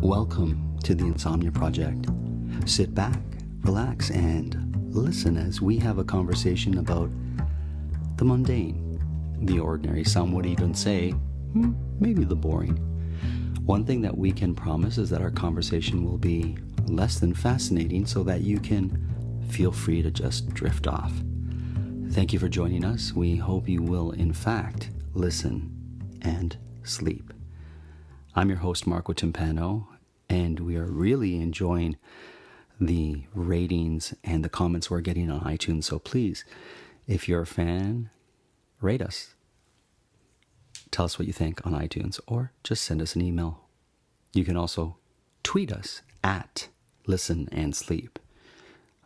Welcome to the Insomnia Project. Sit back, relax, and listen as we have a conversation about the mundane, the ordinary, some would even say, maybe the boring. One thing that we can promise is that our conversation will be less than fascinating so that you can feel free to just drift off. Thank you for joining us. We hope you will, in fact, listen and sleep. I'm your host, Marco Timpano, and we are really enjoying the ratings and the comments we're getting on iTunes. So please, if you're a fan, rate us. Tell us what you think on iTunes, or just send us an email. You can also tweet us at Listen and Sleep.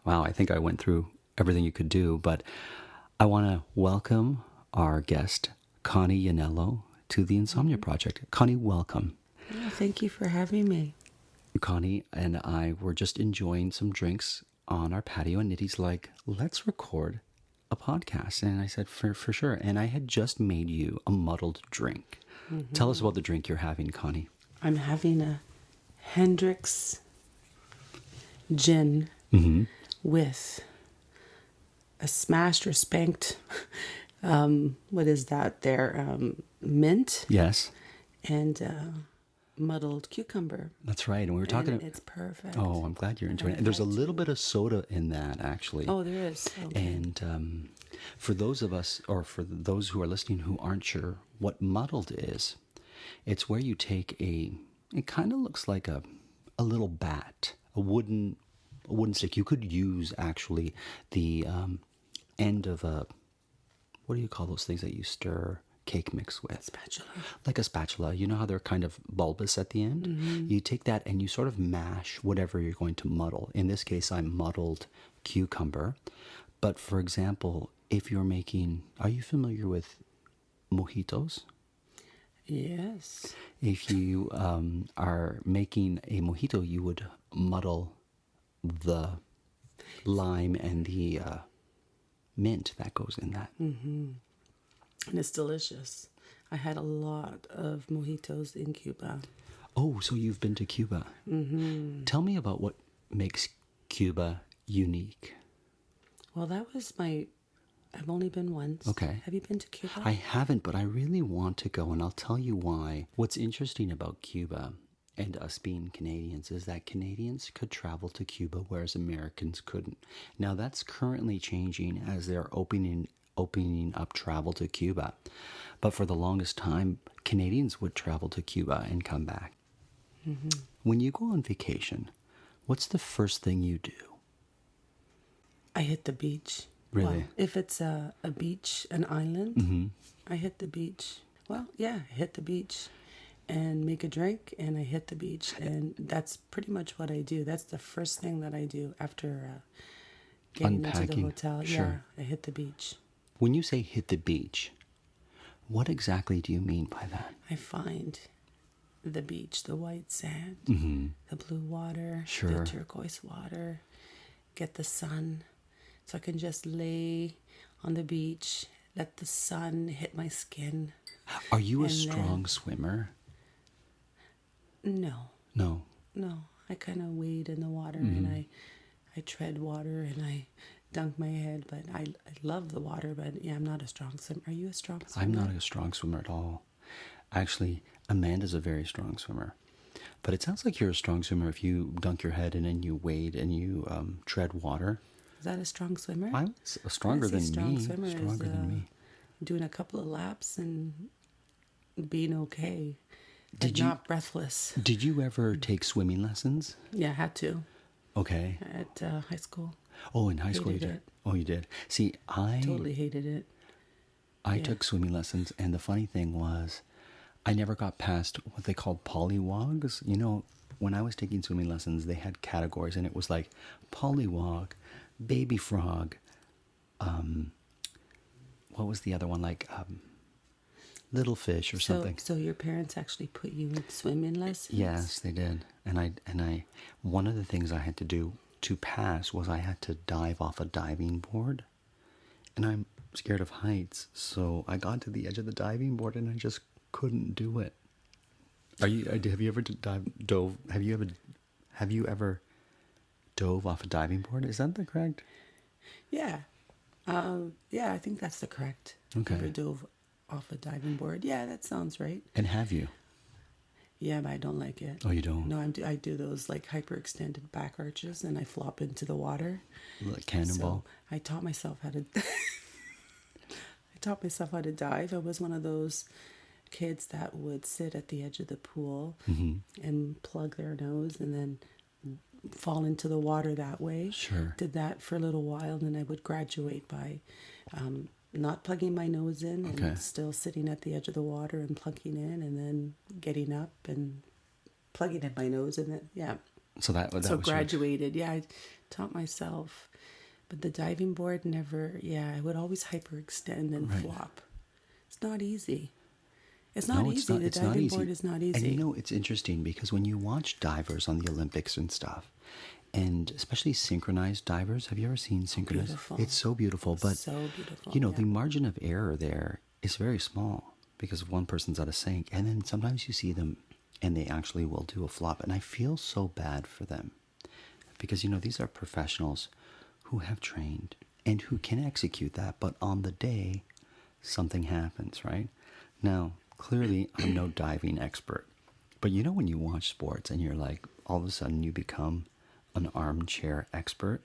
Wow, I think I went through everything you could do, but I want to welcome our guest, Connie Ianello, to the Insomnia Project. Connie, welcome. Yeah, thank you for having me. Connie and I were just enjoying some drinks on our patio, and Nitty's like, let's record a podcast. And I said, for sure. And I had just made you a muddled drink. Mm-hmm. Tell us about the drink you're having, Connie. I'm having a Hendrick's gin with a smashed or spanked, what is that there? Mint. Yes. And muddled cucumber. That's right. And we were talking. It's perfect. Oh, I'm glad you're enjoying it. And there's a little bit of soda in that, actually. Oh, there is. Okay. And for those of us, or for those who are listening who aren't sure what muddled is, it's where you take it kind of looks like a little bat, a wooden stick. You could use actually the end of what do you call those things that you stir cake mix with? Spatula. Like a spatula. You know how they're kind of bulbous at the end? Mm-hmm. You take that and you sort of mash whatever you're going to muddle. In this case, I muddled cucumber. But for example, if you're making, are you familiar with mojitos? Yes. If you are making a mojito, you would muddle the lime and the mint that goes in that. Mm-hmm. And it's delicious. I had a lot of mojitos in Cuba. Oh, so you've been to Cuba. Mm-hmm. Tell me about what makes Cuba unique. Well, that was I've only been once. Okay. Have you been to Cuba? I haven't, but I really want to go, and I'll tell you why. What's interesting about Cuba and us being Canadians is that Canadians could travel to Cuba, whereas Americans couldn't. Now, that's currently changing as they're opening up travel to Cuba. But for the longest time, Canadians would travel to Cuba and come back. Mm-hmm. When you go on vacation, what's the first thing you do? I hit the beach. Really? Well, if it's a beach, an island, I hit the beach. Well, yeah, I hit the beach and make a drink, and I hit the beach. And that's pretty much what I do. That's the first thing that I do after getting into the hotel. Sure. Yeah, I hit the beach. When you say hit the beach, what exactly do you mean by that? I find the beach, the white sand, the blue water, the turquoise water, get the sun. So I can just lay on the beach, let the sun hit my skin. Are you a strong swimmer? No. No. No. I kind of wade in the water and I tread water and I dunk my head, but I love the water, but yeah, I'm not a strong swimmer. Are you a strong swimmer? I'm not a strong swimmer at all. Actually, Amanda's a very strong swimmer. But it sounds like you're a strong swimmer if you dunk your head in and you wade and you tread water. Is that a strong swimmer? I'm stronger than me. Stronger than me. Doing a couple of laps and being okay. Not breathless. Did you ever take swimming lessons? Yeah, I had to. Okay. At high school. Oh, in high school you did? It. Oh, you did? See, I totally hated it. I took swimming lessons, and the funny thing was, I never got past what they called pollywogs. You know, when I was taking swimming lessons, they had categories, and it was like pollywog, baby frog, what was the other one? Like little fish or something. So your parents actually put you in swimming lessons? Yes, they did. And I one of the things I had to do to pass was I had to dive off a diving board. And I'm scared of heights, so I got to the edge of the diving board and I just couldn't do it. Are you? Have you ever dove? Have you ever dove off a diving board? Is that the correct? Yeah. Yeah, I think that's the correct. Okay. Ever dove off a diving board? Yeah, that sounds right. And have you? Yeah, but I don't like it. Oh, you don't? No, I do those like hyperextended back arches, and I flop into the water. Like cannonball? So I taught myself how to. I taught myself how to dive. I was one of those kids that would sit at the edge of the pool and plug their nose and then fall into the water that way. Sure. Did that for a little while, and then I would graduate by not plugging my nose in and still sitting at the edge of the water and plugging in, and then getting up and plugging in my nose, and then So that was graduated. Yeah, I taught myself, but the diving board never. Yeah, I would always hyperextend and flop. It's not easy. It's not easy. The diving board is not easy. And you know, it's interesting because when you watch divers on the Olympics and stuff, and especially synchronized divers, have you ever seen synchronized? Beautiful. It's so beautiful, but so beautiful. You know, the margin of error there is very small because one person's out of sync, and then sometimes you see them and they actually will do a flop, and I feel so bad for them because you know these are professionals who have trained and who can execute that, but on the day something happens, right? Now, clearly, I'm no diving expert, but you know when you watch sports and you're like, all of a sudden you become an armchair expert.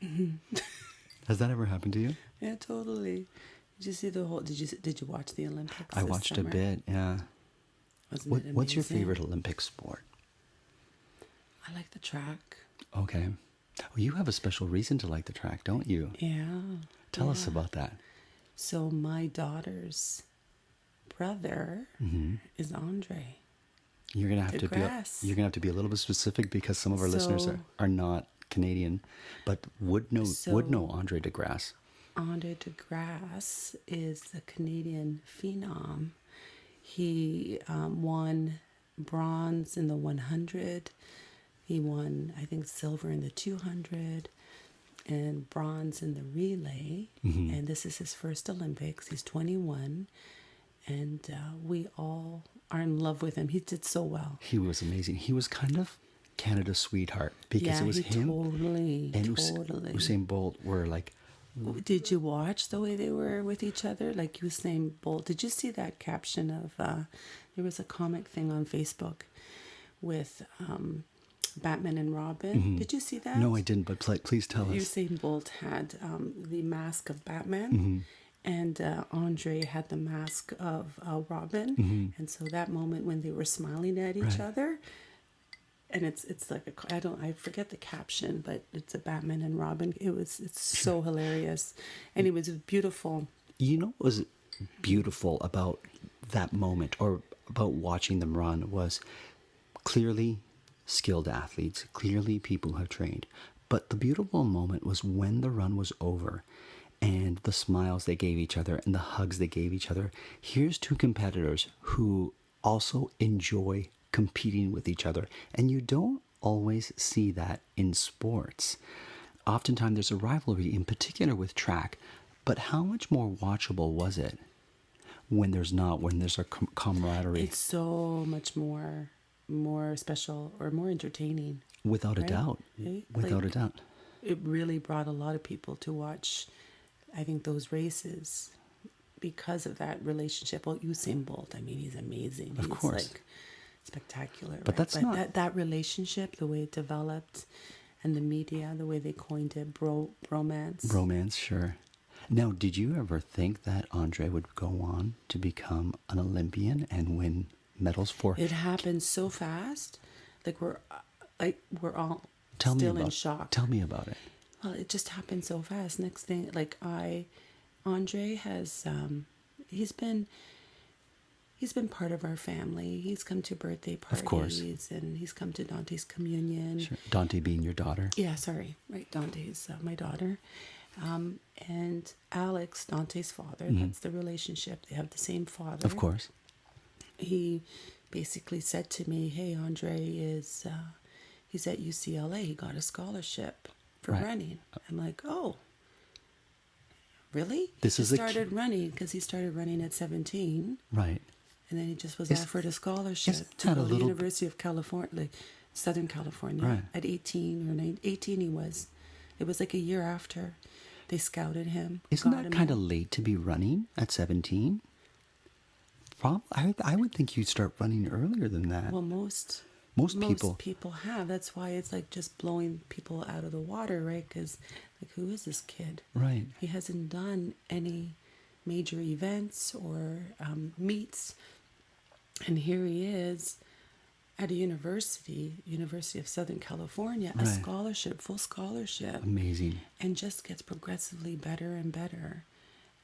Has that ever happened to you? Yeah, totally. Did you see the whole? Did you watch the Olympics? I watched a bit. Yeah. Wasn't it amazing? What's your favorite Olympic sport? I like the track. Okay. Oh, you have a special reason to like the track, don't you? Yeah. Tell us about that. So my daughter's brother is Andre. You're gonna have to Grasse. you're gonna have to be a little bit specific because some of our listeners are not Canadian, but would know Andre de Grasse. Andre de Grasse is the Canadian phenom. He won bronze in the 100. He won, I think, silver in the 200 and bronze in the relay. And this is his first Olympics. He's 21. And we all are in love with him. He did so well. He was amazing. He was kind of Canada's sweetheart because it was him and Usain Bolt were like... Did you watch the way they were with each other? Like Usain Bolt. Did you see that caption of... there was a comic thing on Facebook with Batman and Robin. Did you see that? No, I didn't, but please tell us. Usain Bolt had the mask of Batman. And Andre had the mask of Robin. And so that moment when they were smiling at each other, and it's like I forget the caption, but it's a Batman and Robin. It's so hilarious, and it was beautiful. You know what was beautiful about that moment, or about watching them run, was clearly skilled athletes, clearly people who have trained. But the beautiful moment was when the run was over, and the smiles they gave each other and the hugs they gave each other. Here's two competitors who also enjoy competing with each other. And you don't always see that in sports. Oftentimes there's a rivalry, in particular with track. But how much more watchable was it when there's a camaraderie? It's so much more special or more entertaining. Without a doubt. Right? Without a doubt. It really brought a lot of people to watch, I think, those races because of that relationship. Well, Usain Bolt, I mean, he's amazing. Of course. Like spectacular. But right? that's not... That relationship, the way it developed, and the media, the way they coined it, bromance. Bromance, sure. Now, did you ever think that Andre would go on to become an Olympian and win medals for... It happened so fast. We're all in shock. Tell me about it. Well, it just happened so fast. Next thing, Andre has, he's been part of our family. He's come to birthday parties. Of course. And he's come to Dante's communion. Sure. Dante being your daughter? Yeah, sorry. Right, Dante's my daughter. And Alex, Dante's father, that's the relationship. They have the same father. Of course. He basically said to me, hey, Andre is, he's at UCLA. He got a scholarship for running. I'm like, oh, really? He started running because he started running at 17. Right. and then he just was Is- offered a Isn't scholarship to that a go to the little University of California, like Southern California. Right. At 18 or 19, 18 he was. It was like a year after they scouted him. Isn't got that him kind of in. late to be running at 17? I would think you'd start running earlier than that. Well, most people. people have. That's why it's like just blowing people out of the water, right? Because like, who is this kid? Right. He hasn't done any major events or meets, and here he is at a University of Southern California, a Right. scholarship, full scholarship, Amazing. and just gets progressively better and better.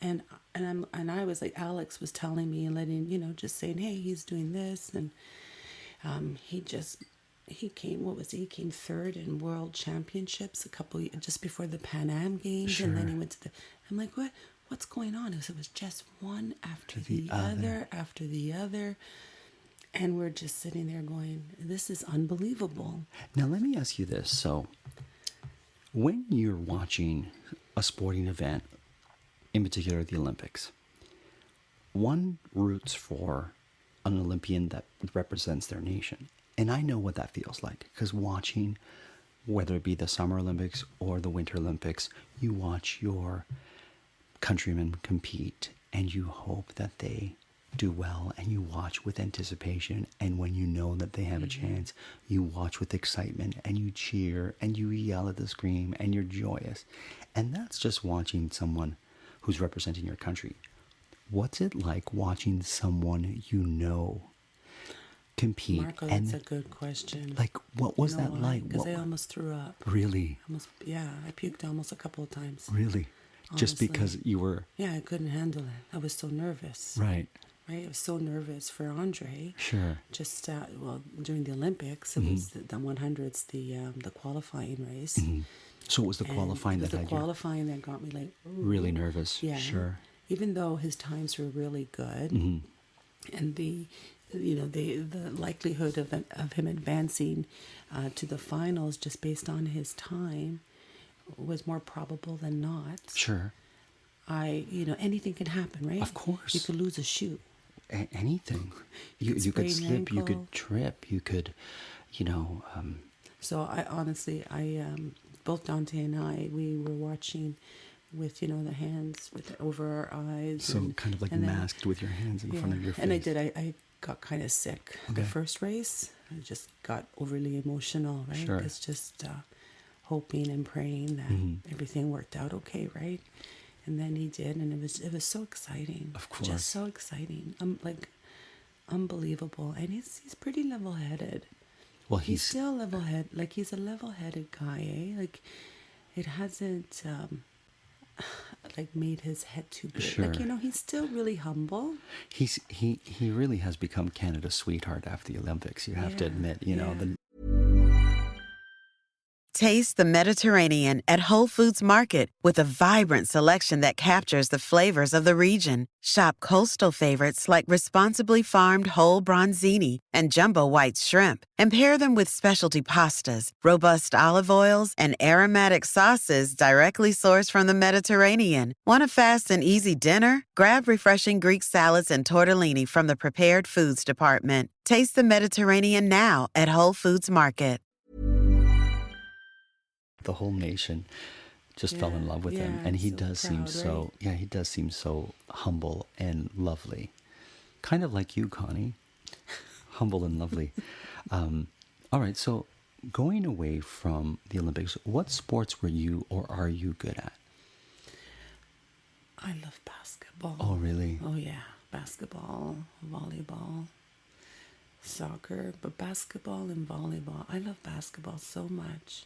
And I was like, Alex was telling me and letting, just saying, hey, he's doing this, and he came, what was he? He came third in world championships just before the Pan Am Games. Sure. And then he went to I'm like, what's going on? It was just one after the other after the other. And we're just sitting there going, this is unbelievable. Now, let me ask you this. So, when you're watching a sporting event, in particular the Olympics, one roots for an Olympian that represents their nation. And I know what that feels like, because watching, whether it be the Summer Olympics or the Winter Olympics, you watch your countrymen compete and you hope that they do well, and you watch with anticipation, and when you know that they have a chance, you watch with excitement and you cheer and you yell at the screen and you're joyous. And that's just watching someone who's representing your country. What's it like watching someone compete? Marco, that's a good question. Like, what was that like? Because I almost threw up. Really? I puked almost a couple of times. Really? Just Honestly. because you were... Yeah, I couldn't handle it. I was so nervous. Right. I was so nervous for Andre. Sure. Just, during the Olympics, it was the 100s, the qualifying race. Mm-hmm. So it was the qualifying that had the qualifying that got me like... Ooh. really nervous. Yeah. Sure. Even though his times were really good, and the likelihood of him advancing to the finals just based on his time was more probable than not. Sure. Anything can happen, right? Of course. You could lose a shoe. Anything. You could slip, you could trip, you could, So I honestly, both Dante and I, we were watching with, the hands over our eyes. So kind of like masked with your hands in front of your face. And I got kind of sick. Okay. The first race, I just got overly emotional, right? Sure. It's just hoping and praying that everything worked out okay, right? And then he did, and it was so exciting. Of course. Just so exciting. Unbelievable. And he's pretty level-headed. Well, he's still level-headed. Like, he's a level-headed guy, eh? Like, it hasn't, made his head too big. Sure. Like, he's still really humble. He really has become Canada's sweetheart after the Olympics. You have to admit, Taste the Mediterranean at Whole Foods Market with a vibrant selection that captures the flavors of the region. Shop coastal favorites like responsibly farmed whole bronzini and jumbo white shrimp, and pair them with specialty pastas, robust olive oils, and aromatic sauces directly sourced from the Mediterranean. Want a fast and easy dinner? Grab refreshing Greek salads and tortellini from the prepared foods department. Taste the Mediterranean now at Whole Foods Market. The whole nation just fell in love with him, and he does seem so. Yeah, he does seem so humble and lovely, kind of like you, Connie. Humble and lovely. All right, so going away from the Olympics, what sports were you or are you good at? I love basketball. Oh, really? Oh, yeah. Basketball, volleyball, soccer, but basketball and volleyball. I love basketball so much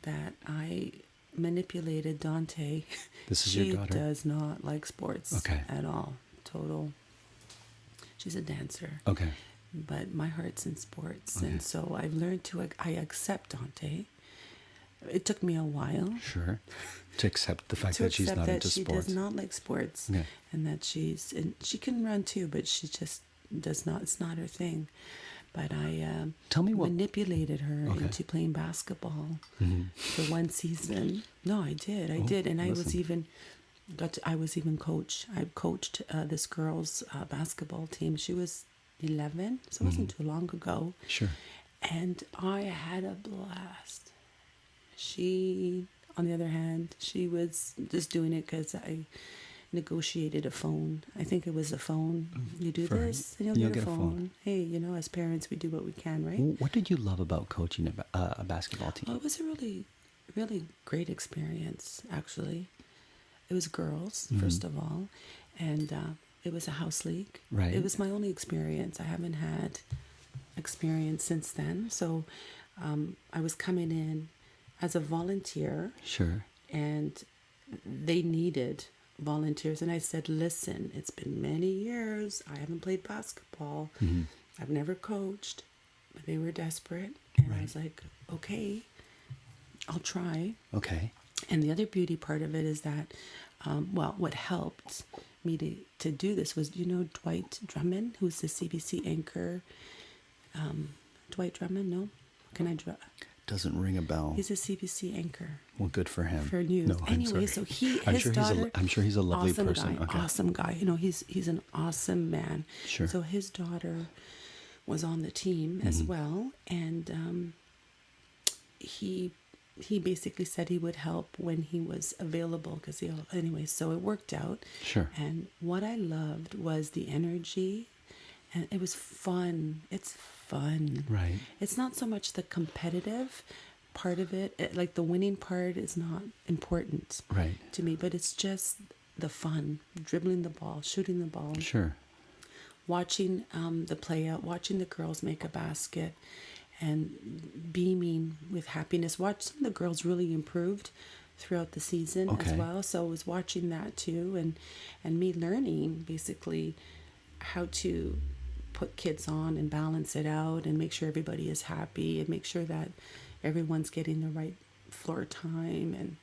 that I manipulated Dante. This is your daughter? She does not like sports at all. Total. She's a dancer. Okay. But my heart's in sports. Okay. And so I've learned I accept Dante. It took me a while. Sure. To accept the fact that she's not into sports. She does not like sports. Okay. And that she can run too, but she just does not. It's not her thing. But I manipulated her into playing basketball for one season. No, I did. And I was even I was even coach. I coached this girl's basketball team. She was 11, so it wasn't too long ago. Sure. And I had a blast. She, on the other hand, she was just doing it because I negotiated a phone. I think it was a phone. You do this and you'll get a phone. Hey, you know, as parents, we do what we can, right? What did you love about coaching a basketball team? Well, it was a really, really great experience, actually. It was girls, first of all, and it was a house league. Right. It was my only experience. I haven't had experience since then. So I was coming in as a volunteer. Sure. And they needed volunteers. And I said, listen, it's been many years. I haven't played basketball. I've never coached. But they were desperate. And I was like, okay, I'll try. Okay. And the other beauty part of it is that, what helped me to do this was, you know, Dwight Drummond, who's the CBC anchor. Dwight Drummond, no? Doesn't ring a bell. He's a CBC anchor. Well, good for him. For news. No, anyway, so his daughter. I'm sure he's a lovely awesome person. Guy, okay. Awesome guy. You know, he's an awesome man. Sure. So his daughter was on the team as well, and he basically said he would help when he was available anyway. So it worked out. Sure. And what I loved was the energy, and it was fun. It's fun. Right. It's not so much the competitive part of it. Like the winning part is not important to me, but it's just the fun, dribbling the ball, shooting the ball. Sure. Watching the play out, watching the girls make a basket and beaming with happiness. Watch some of the girls really improved throughout the season as well. So I was watching that too, and me learning basically how to put kids on and balance it out and make sure everybody is happy and make sure that everyone's getting the right floor time, and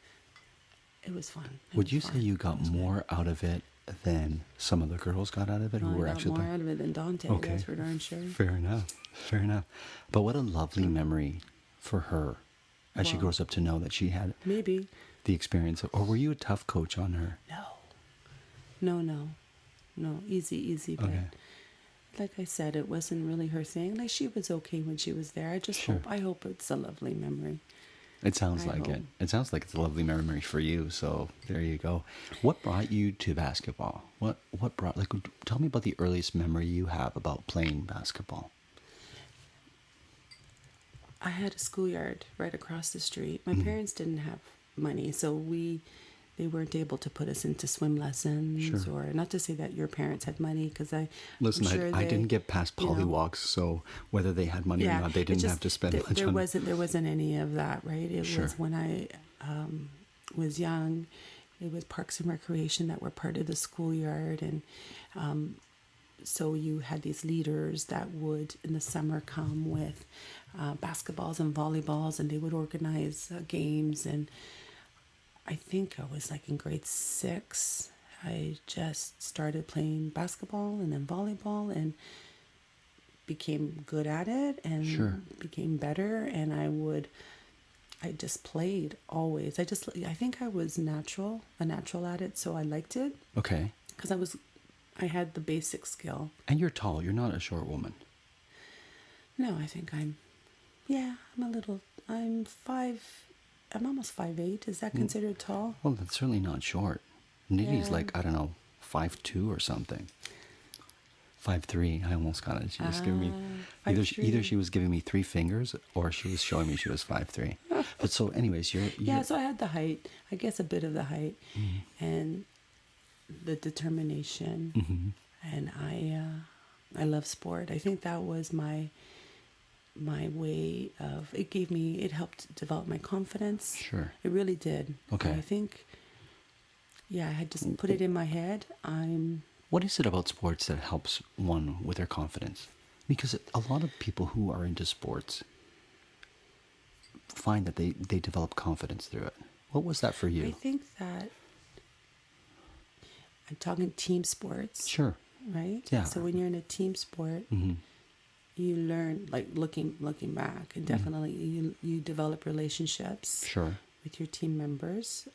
it was fun. Would you say you got more out of it than some of the girls got out of it? I got more out of it than Dante, that's for darn sure. Fair enough. But what a lovely memory for her as she grows up to know that she had maybe the experience. Or were you a tough coach on her? No, easy, but like I said, it wasn't really her thing. Like, she was okay when she was there. I hope it's a lovely memory. It sounds like it. It sounds like it's a lovely memory for you. So there you go. What brought you to basketball? What brought, like, tell me about the earliest memory you have about playing basketball. I had a schoolyard right across the street. My parents didn't have money, so they weren't able to put us into swim lessons, or not to say that your parents had money, because I didn't get past polywalks, so whether they had money or not, they didn't have to spend much on it. There wasn't any of that, right? It was when I was young. It was Parks and Recreation that were part of the schoolyard, and so you had these leaders that would in the summer come with basketballs and volleyballs, and they would organize games. And I think I was like in grade 6. I just started playing basketball and then volleyball and became good at it and became better. And I just played always. I think I was a natural at it. So I liked it. Okay. Because I had the basic skill. And you're tall. You're not a short woman. No, I think I'm almost 5'8". Is that considered tall? Well, that's certainly not short. Nidhi's like, I don't know, 5'2" or something. 5'3". I almost got it. She was giving me either she was giving me 3 fingers or she was showing me she was 5'3". But so, anyways, you're so I had the height. I guess a bit of the height and the determination. And I love sport. I think that was my way of, it helped develop my confidence. Sure. It really did. Okay. And I think, I had just put it in my head. What is it about sports that helps one with their confidence? Because a lot of people who are into sports find that they develop confidence through it. What was that for you? I think that I'm talking team sports. Sure. Right? Yeah. So when you're in a team sport, you learn, like looking back, and definitely you develop relationships with your team members.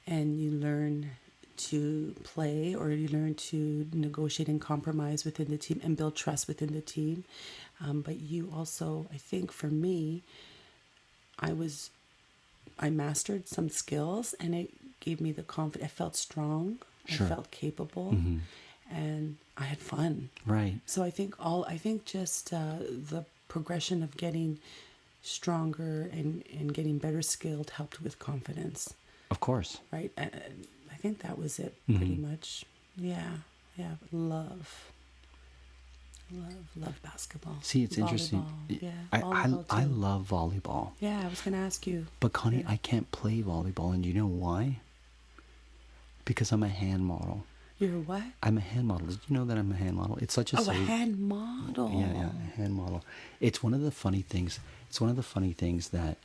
and you learn to play, or you learn to negotiate and compromise within the team and build trust within the team. But you also, I think for me, I mastered some skills, and it gave me the confidence. I felt strong. Sure. I felt capable, and I had fun. Right. So I think just the progression of getting stronger and getting better skilled helped with confidence. Of course. Right. I think that was it pretty much. Yeah. Yeah. Love basketball. See, it's interesting. Volleyball. Yeah. I love volleyball. Yeah, I was going to ask you. But Connie, I can't play volleyball, and you know why? Because I'm a hand model. You're what? I'm a hand model. Did you know that I'm a hand model? It's such a a hand model. Yeah, a hand model. It's one of the funny things. It's one of the funny things that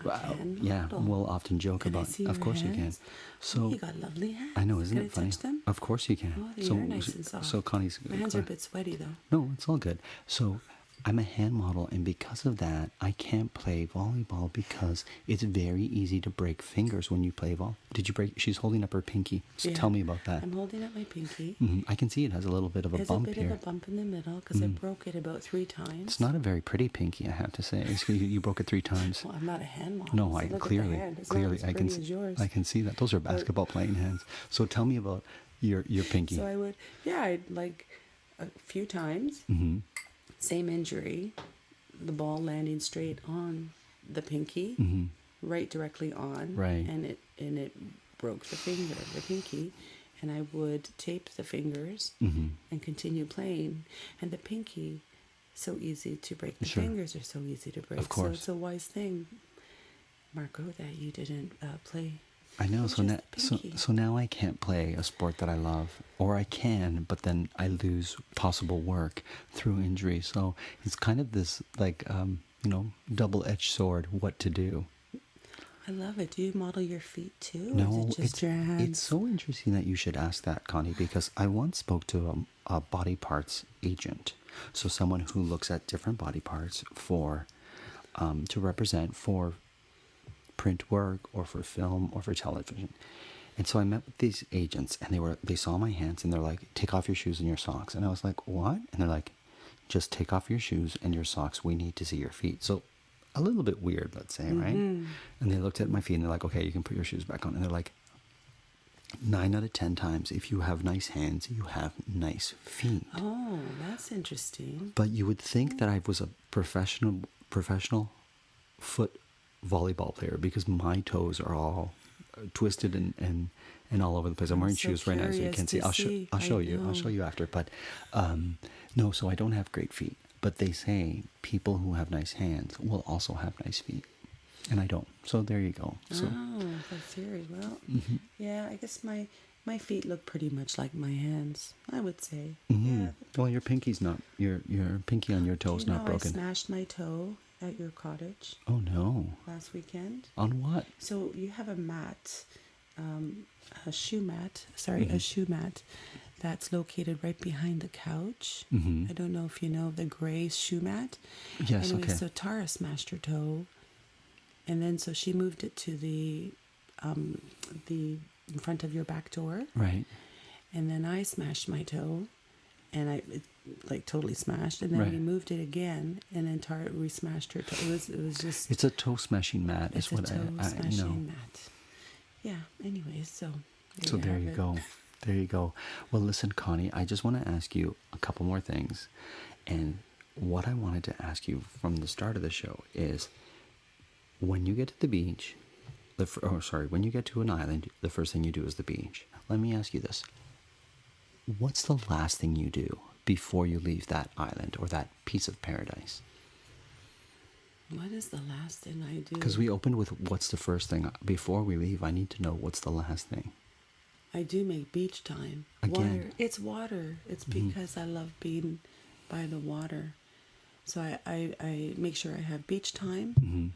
we'll often joke Can I about. see Of your course you hands? can. So You got lovely hands. I know, isn't Can it funny? I touch them? Of course you can. Oh, they are nice and soft. So Connie's. My hands are a bit sweaty though. No, it's all good. So I'm a hand model, and because of that, I can't play volleyball because it's very easy to break fingers when you play volleyball. Did you break? She's holding up her pinky. So tell me about that. I'm holding up my pinky. I can see it has a little bit of a bump here. There's a bit of a bump in the middle because I broke it about 3 times. It's not a very pretty pinky, I have to say. You broke it 3 times. Well, I'm not a hand model. No, so I look clearly, at the hand. It's clearly, not as pretty as yours. I can see that. Those are basketball playing hands. So tell me about your pinky. So I'd like a few times. Same injury, the ball landing straight on the pinky, right directly on, right, and it broke the pinky, and I would tape the fingers and continue playing, and the pinky, so easy to break. The fingers are so easy to break. Of course. So it's a wise thing, Marco, that you didn't play. I know. So now I can't play a sport that I love, or I can, but then I lose possible work through injury. So it's kind of this double-edged sword. What to do? I love it. Do you model your feet too? No, or is it just your hands? It's so interesting that you should ask that, Connie, because I once spoke to a body parts agent, so someone who looks at different body parts to represent for print work or for film or for television. And so I met with these agents, and they saw my hands, and they're like, take off your shoes and your socks. And I was like, what? And they're like, just take off your shoes and your socks. We need to see your feet. So a little bit weird, let's say, right? And they looked at my feet, and they're like, okay, you can put your shoes back on. And they're like, 9 out of 10 times, if you have nice hands, you have nice feet. Oh, that's interesting. But you would think that I was a professional foot volleyball player because my toes are all twisted and all over the place. I'm wearing shoes right now, so you can't see. I'll show you after. But no, so I don't have great feet. But they say people who have nice hands will also have nice feet, and I don't. So there you go. So, that's very well. Yeah, I guess my feet look pretty much like my hands, I would say. Yeah. Well, your pinky's not your pinky on your toe is not broken. I smashed my toe at your cottage. Oh no! Last weekend. On what? So you have a mat, a shoe mat. A shoe mat that's located right behind the couch. I don't know if you know the gray shoe mat. Yes. Anyway, okay. So Tara smashed her toe, and then so she moved it to the in front of your back door. Right. And then I smashed my toe, and it totally smashed. And then we moved it again, and then Tara re-smashed her toe. It was just. It's a toe smashing mat. It's a toe smashing mat. Yeah. Anyways, so. There you go. There you go. Well, listen, Connie, I just want to ask you a couple more things, and what I wanted to ask you from the start of the show is, when you get to the beach. When you get to an island, the first thing you do is the beach. Let me ask you this. What's the last thing you do before you leave that island or that piece of paradise? What is the last thing I do? Because we opened with what's the first thing. Before we leave, I need to know what's the last thing. I do make beach time. Again. Water. It's water. It's because I love being by the water. So I make sure I have beach time.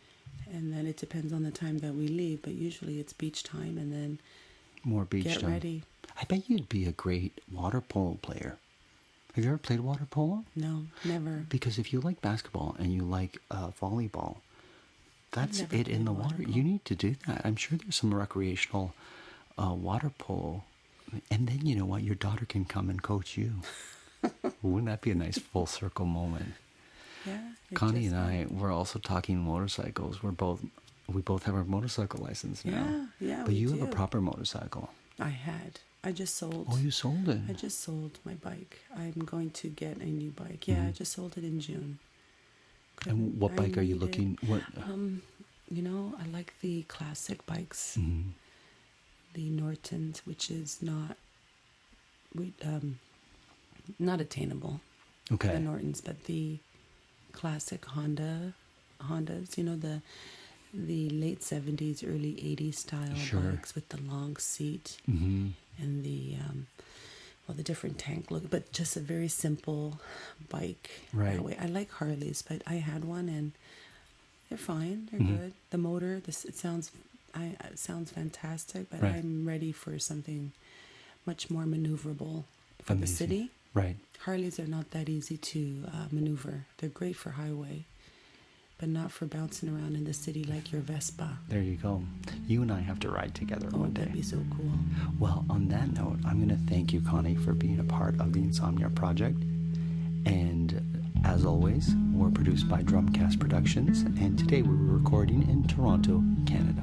And then it depends on the time that we leave, but usually it's beach time, and then more beach get time. ready. I bet you'd be a great water polo player. Have you ever played water polo? No, never. Because if you like basketball and you like volleyball, that's it in the water. You need to do that. I'm sure there's some recreational water polo. And then you know what? Your daughter can come and coach you. Wouldn't that be a nice full circle moment? Yeah. Connie and I were also talking motorcycles. We both have our motorcycle license now. Yeah, But we you do. have a proper motorcycle. I just sold. Oh, you sold it. I just sold my bike. I'm going to get a new bike. Yeah, I just sold it in June. And what bike are you looking? What? You know, I like the classic bikes, the Nortons, which is not attainable. Okay. The Nortons, but the classic Hondas. You know, the late 70s, early 80s style bikes with the long seat and the the different tank look, but just a very simple bike. Right. That way. I like Harleys, but I had one and they're fine. They're good. The motor, it sounds fantastic, but Right. I'm ready for something much more maneuverable for the city. Right. Harleys are not that easy to maneuver. They're great for highway, but not for bouncing around in the city like your Vespa. There you go. You and I have to ride together one day. That'd be so cool. Well, on that note, I'm going to thank you, Connie, for being a part of the Insomnia Project. And as always, we're produced by Drumcast Productions, and today we were recording in Toronto, Canada.